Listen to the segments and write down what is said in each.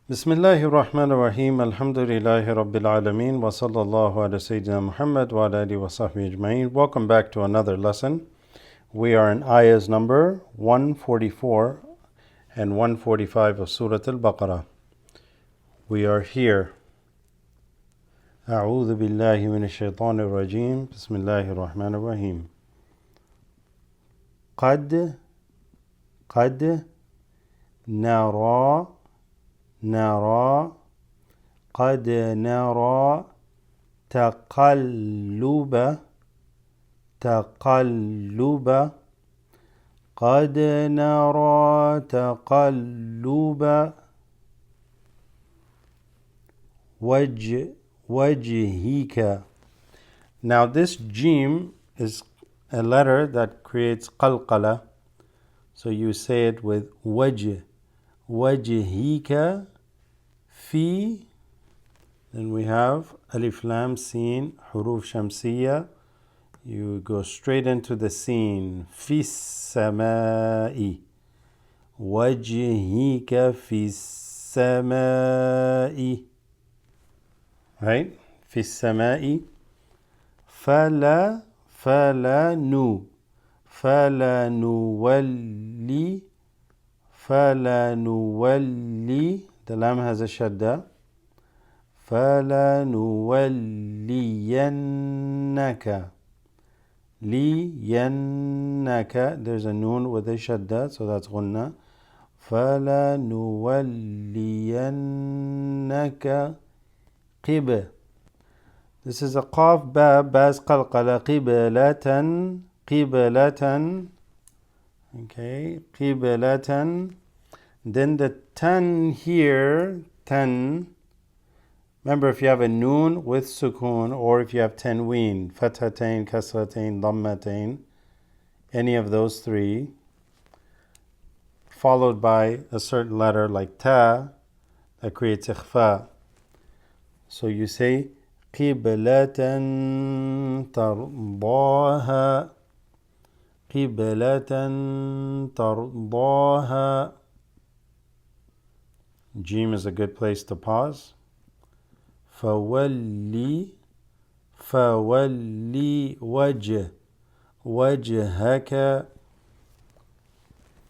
بسم الله الرحمن الرحيم الحمد لله رب العالمين وصلى الله على سيدنا محمد وعلى آله وصحبه أجمعين. Welcome back to another lesson. We are in ayahs number 144 and 145 of Surah Al-Baqarah. We are here. أعوذ بالله من الشيطان الرجيم بسم الله الرحمن الرحيم. قد نرى قد نرى تقلب قد نرى تقلب وجهك. Now this jim is a letter that creates qalqala, so you say it with wajhika fi. Then we have alif lam sin huruf shamsiya. You go straight into the sin. Fi samai. Wajhika fi samai. Right? Fi samai. فلنولي. The lam has a shadda. فلنولينك. There's a noon with a shadda, so that's غنة. فلنولينك This is a qaf ba, ba's qalqala. قبلة. Okay, قبلة. Then the tan here, remember, if you have a noon with sukoon, or if you have tanween, fathatain, kasratain, dhammatain, any of those three, followed by a certain letter like ta, that creates ikhfa. So you say قبلة ترضاها. Jim is a good place to pause. فولي وجهك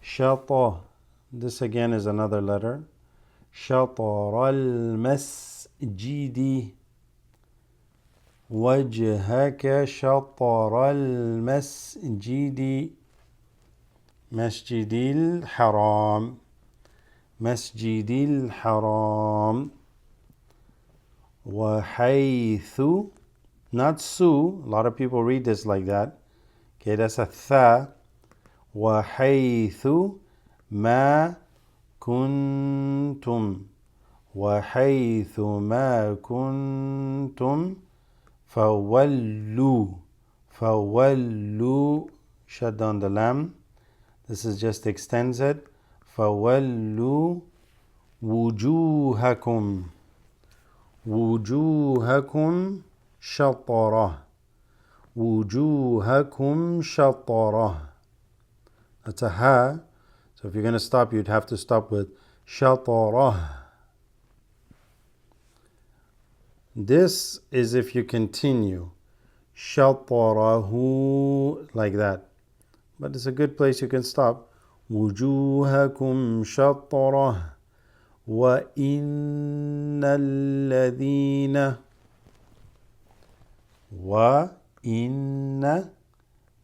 شطر. This again is another letter. شطر المسجد. وجهك شطر المسجد. مسجد الحرام. وحيث, not su. A lot of people read this like that. Okay, that's a tha. وحيث ما كنتم. وحيث ما كنتم فولوا. Shut down the lam. This is just extends it. فولوا وجوهكم شطره. وجوهكم شطره. That's a ha. So if you're going to stop, you'd have to stop with شطره. This is if you continue. شطره, like that. But it's a good place you can stop. وجوهكم شطره. وإن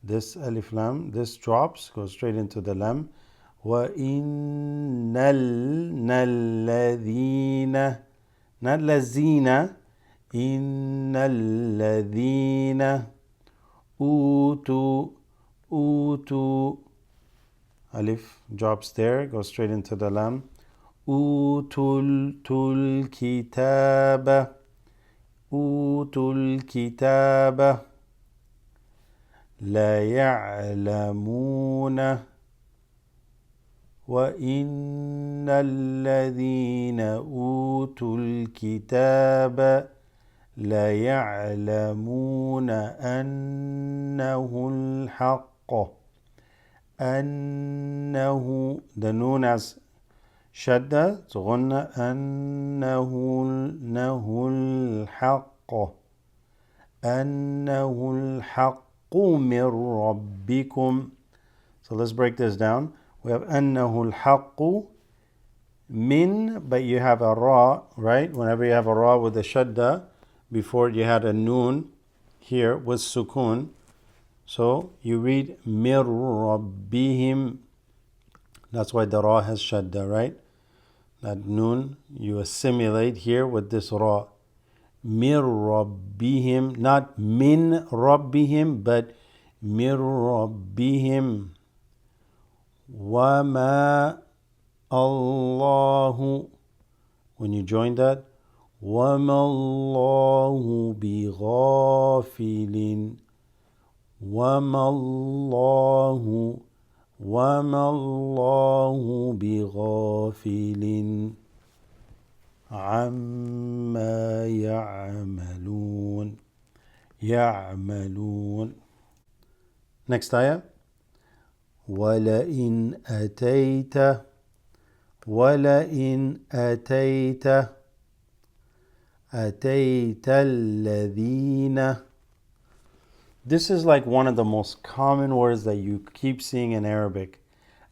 this alif lam, this drops, goes straight into the lam. وإن الذين, not lazina, إن الذين أوتوا alif drops there, goes straight into the lam. أوتوا الكتاب لا يعلمون. وإن الذين أوتوا الكتاب لا يعلمون أنه الحق. أنه, the noon as شدة غنة أنه الحق أنه الحق من ربكم. So let's break this down. We have أنه الحق min, but you have a ra, right? Whenever you have a ra with a shadda, before you had a noon here with sukun. So you read mir rabbihim. That's why the ra has shadda, right? That noon you assimilate here with this ra. Mir rabbihim, not min rabbihim, but mir rabbihim. Wama Allahu. When you join that, وَمَا اللَّهُ بِغَافِلٍ وَمَا اللَّهُ بِغَافِلٍ عَمَّا يَعْمَلُونَ. Next ayah. وَلَئِنْ أَتَيْتَ الَّذِينَ. This is like one of the most common words that you keep seeing in Arabic.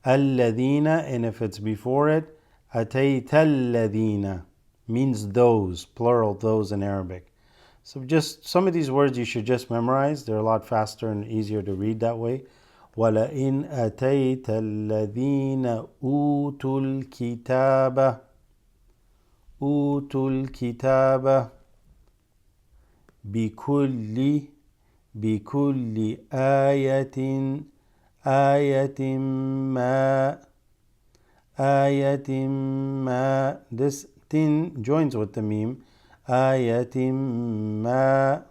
الَّذِينَ, and if it's before it, أَتَيْتَ الَّذِينَ means those, plural those in Arabic. So just some of these words you should just memorize. They're a lot faster and easier to read that way. وَلَئِنْ أَتَيْتَ الَّذِينَ أُوتُوا الْكِتَابَ بِكُلِّ آيَةٍ مَا. This tin joins with the meme. آيَةٍ مَا.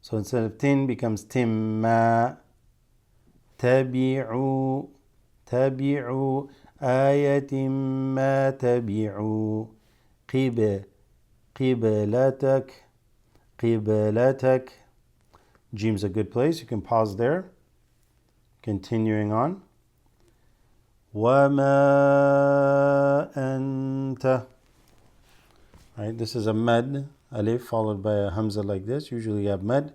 So instead of tin becomes timma. تَبِعُوا آيَةٍ مَا تَبِعُوا قِبْلَتَكَ. Jim's a good place. You can pause there. Continuing on. وَمَا أَنْتَ. Right, this is a mad, alif followed by a hamza like this. Usually you have mad.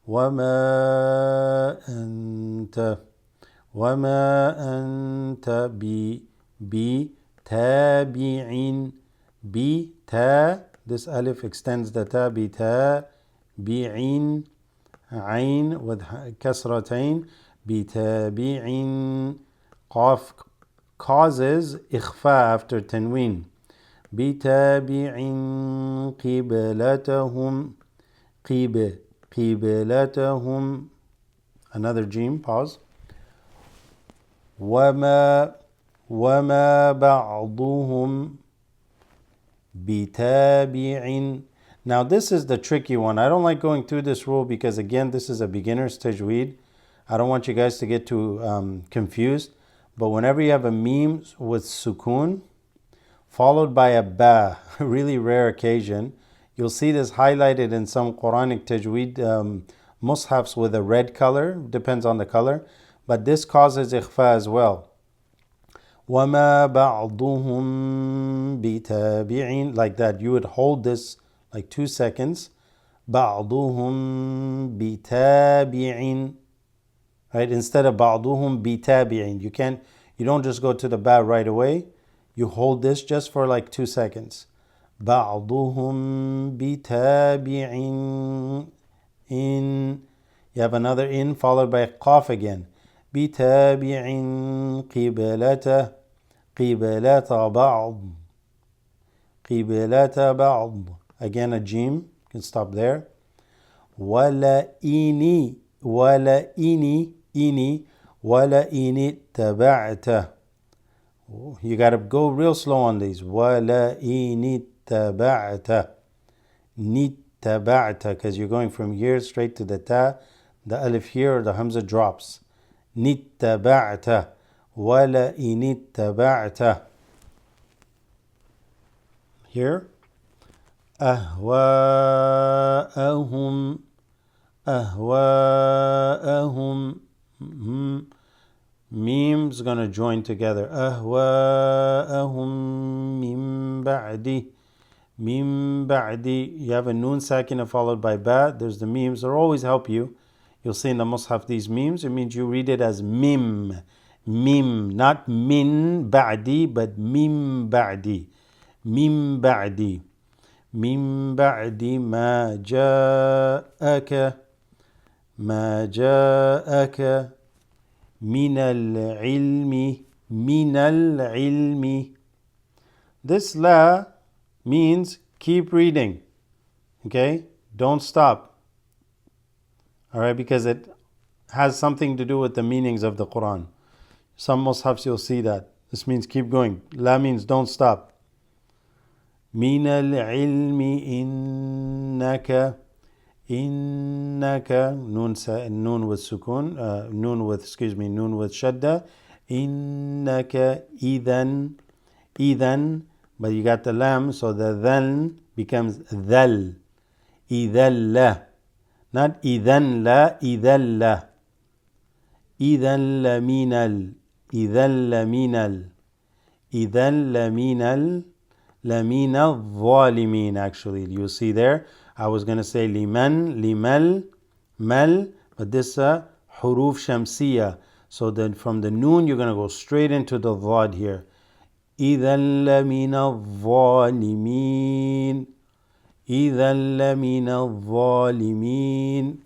وَمَا أَنْتَ بِتَابِعٍ. This alif extends the ta. بِتَابِعٍ. عين with كسرتين. بِتَابِعٍ. Qaf causes ikhfa after tanween. بِتَابِعٍ قِبْلَتَهُمْ. Another jim, pause. وَمَا بَعْضُهُمْ بِتَابِعٍ. Now this is the tricky one. I don't like going through this rule because again this is a beginner's tajweed. I don't want you guys to get too confused. But whenever you have a meme with sukun followed by a ba, really rare occasion, you'll see this highlighted in some Quranic tajweed mushafs with a red color, depends on the color, but this causes ikhfa as well. وَمَا بَعْضُهُمْ بِتَابِعٍ, like that. You would hold this like 2 seconds. بَعْضُهُمْ بِتَابِعٍ. Right, instead of بَعْضُهُمْ بِتَابِعٍ. You don't just go to the ba right away. You hold this just for like 2 seconds. بَعْضُهُمْ بِتَابِعٍ. In. You have another in followed by qaf again. بِتَابِعٍ قِبْلَةَ بَعْض. Again a jim. You can stop there. وَلَئِنِ اتَّبَعْتَ. You got to go real slow on these. وَلَئِنِ اتَّبَعْتَ. Because you're going from here straight to the ta. The alif here or the hamza drops. نِتَّبَعْتَ. وَلَئِنِ اتَّبَعْتَ. Here. أهواءهم Memes gonna join together. أهواءهم من بعد. Mim ba'di. You have a noon sakina followed by ba. There's the memes. They'll always help you. You'll see in the Mus'haf these memes. It means you read it as mim. Mim. Not min ba'di, but mim ba'di. Mim ba'di. Mim ba'di ma ja'aka. ما جاءك من العلم من العلم. This la means keep reading. Okay? Don't stop. Alright, because it has something to do with the meanings of the Quran. Some mushafs you'll see that. This means keep going. La means don't stop. من العلم إنك إنك نون with سكون نون with shadda. إنك إذن but you got the lam, so the then becomes dhal. إذل. Not إذن لا, إذل. إذن لمن لمن الظالمين. Actually, you see there, I was going to say limal, mal, but this huruf shamsiya. So then from the noon, you're going to go straight into the dhad here. إِذًا لَمِنَ الظَّالِمِينَ إِذًا لَمِنَ الظَّالِمِينَ.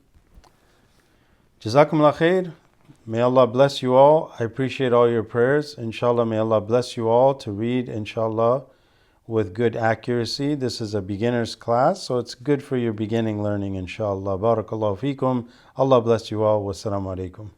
Jazakumullah khair. May Allah bless you all. I appreciate all your prayers. Inshallah, may Allah bless you all to read, inshallah, with good accuracy. This is a beginner's class, so it's good for your beginning learning, inshallah. Barakallahu feekum. Allah bless you all. Wassalamu alaikum.